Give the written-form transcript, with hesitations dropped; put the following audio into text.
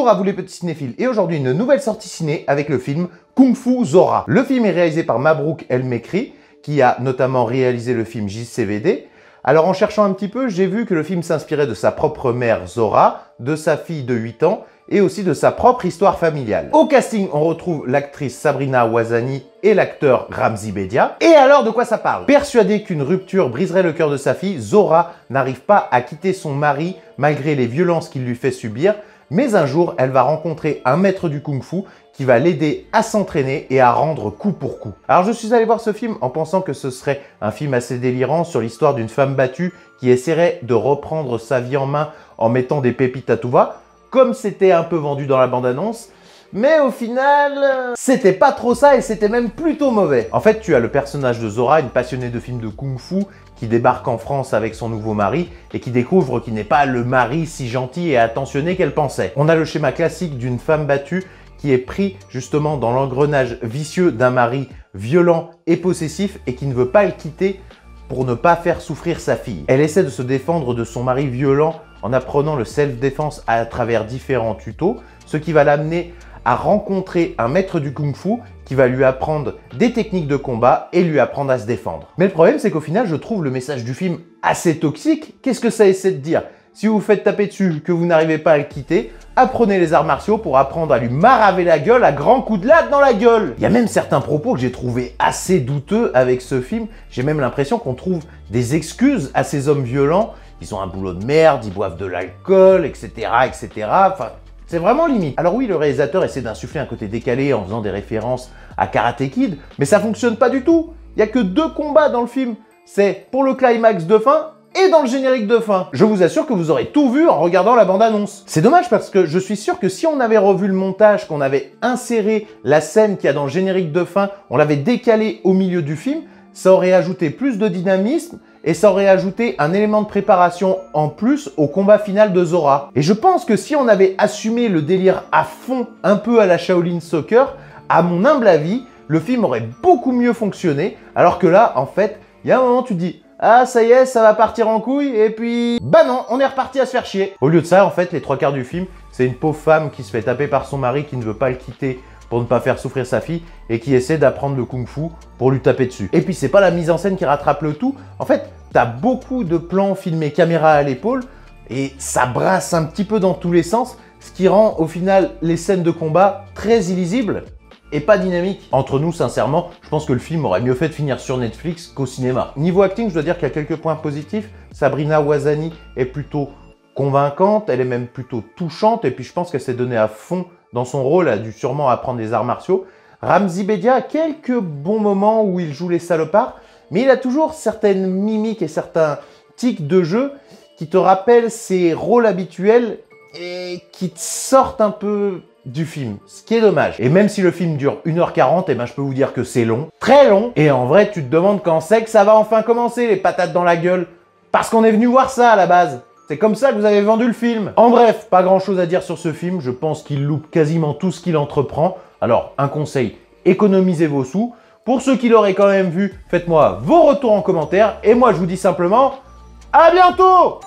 Bonjour à vous les petits cinéphiles et aujourd'hui une nouvelle sortie ciné avec le film Kung Fu Zora. Le film est réalisé par Mabrouk El Mekri qui a notamment réalisé le film JCVD. Alors en cherchant un petit peu, j'ai vu que le film s'inspirait de sa propre mère Zora, de sa fille de 8 ans et aussi de sa propre histoire familiale. Au casting, on retrouve l'actrice Sabrina Ouazani et l'acteur Ramzy Bedia. Et alors, de quoi ça parle? Persuadée qu'une rupture briserait le cœur de sa fille, Zora n'arrive pas à quitter son mari malgré les violences qu'il lui fait subir. Mais un jour, elle va rencontrer un maître du kung-fu qui va l'aider à s'entraîner et à rendre coup pour coup. Alors je suis allé voir ce film en pensant que ce serait un film assez délirant sur l'histoire d'une femme battue qui essaierait de reprendre sa vie en main en mettant des pépites à tout va, comme c'était un peu vendu dans la bande-annonce. Mais au final, c'était pas trop ça et c'était même plutôt mauvais. En fait, tu as le personnage de Zora, une passionnée de films de kung-fu, qui débarque en France avec son nouveau mari et qui découvre qu'il n'est pas le mari si gentil et attentionné qu'elle pensait. On a le schéma classique d'une femme battue qui est pris justement dans l'engrenage vicieux d'un mari violent et possessif et qui ne veut pas le quitter pour ne pas faire souffrir sa fille. Elle essaie de se défendre de son mari violent en apprenant le self-défense à travers différents tutos, ce qui va l'amener à rencontrer un maître du kung-fu qui va lui apprendre des techniques de combat et lui apprendre à se défendre. Mais le problème, c'est qu'au final, je trouve le message du film assez toxique. Qu'est-ce que ça essaie de dire? Si vous vous faites taper dessus, que vous n'arrivez pas à le quitter, apprenez les arts martiaux pour apprendre à lui maraver la gueule à grands coups de latte dans la gueule. Il y a même certains propos que j'ai trouvé assez douteux avec ce film. J'ai même l'impression qu'on trouve des excuses à ces hommes violents. Ils ont un boulot de merde, ils boivent de l'alcool, etc., etc. Enfin, c'est vraiment limite. Alors oui, le réalisateur essaie d'insuffler un côté décalé en faisant des références à Karate Kid, mais ça fonctionne pas du tout. Il n'y a que 2 combats dans le film. C'est pour le climax de fin et dans le générique de fin. Je vous assure que vous aurez tout vu en regardant la bande-annonce. C'est dommage parce que je suis sûr que si on avait revu le montage, qu'on avait inséré la scène qu'il y a dans le générique de fin, on l'avait décalé au milieu du film, ça aurait ajouté plus de dynamisme et ça aurait ajouté un élément de préparation en plus au combat final de Zora. Et je pense que si on avait assumé le délire à fond, un peu à la Shaolin Soccer, à mon humble avis, le film aurait beaucoup mieux fonctionné, alors que là, en fait, il y a un moment, tu te dis « Ah, ça y est, ça va partir en couille » et puis... Bah non, on est reparti à se faire chier. Au lieu de ça, en fait, les 3/4 du film, c'est une pauvre femme qui se fait taper par son mari qui ne veut pas le quitter pour ne pas faire souffrir sa fille et qui essaie d'apprendre le kung-fu pour lui taper dessus. Et puis, c'est pas la mise en scène qui rattrape le tout. En fait, t'as beaucoup de plans filmés caméra à l'épaule et ça brasse un petit peu dans tous les sens, ce qui rend au final les scènes de combat très illisibles et pas dynamiques. Entre nous, sincèrement, je pense que le film aurait mieux fait de finir sur Netflix qu'au cinéma. Niveau acting, je dois dire qu'il y a quelques points positifs. Sabrina Ouazani est plutôt convaincante, elle est même plutôt touchante et puis je pense qu'elle s'est donnée à fond dans son rôle, elle a dû sûrement apprendre les arts martiaux. Ramzy Bedia a quelques bons moments où il joue les salopards, mais il a toujours certaines mimiques et certains tics de jeu qui te rappellent ses rôles habituels et qui te sortent un peu du film, ce qui est dommage. Et même si le film dure 1h40, eh ben je peux vous dire que c'est long, très long, et en vrai tu te demandes quand c'est que ça va enfin commencer, les patates dans la gueule, parce qu'on est venu voir ça à la base. C'est comme ça que vous avez vendu le film. En bref, pas grand chose à dire sur ce film, je pense qu'il loupe quasiment tout ce qu'il entreprend. Alors, un conseil, économisez vos sous. Pour ceux qui l'auraient quand même vu, faites-moi vos retours en commentaire. Et moi, je vous dis simplement, à bientôt!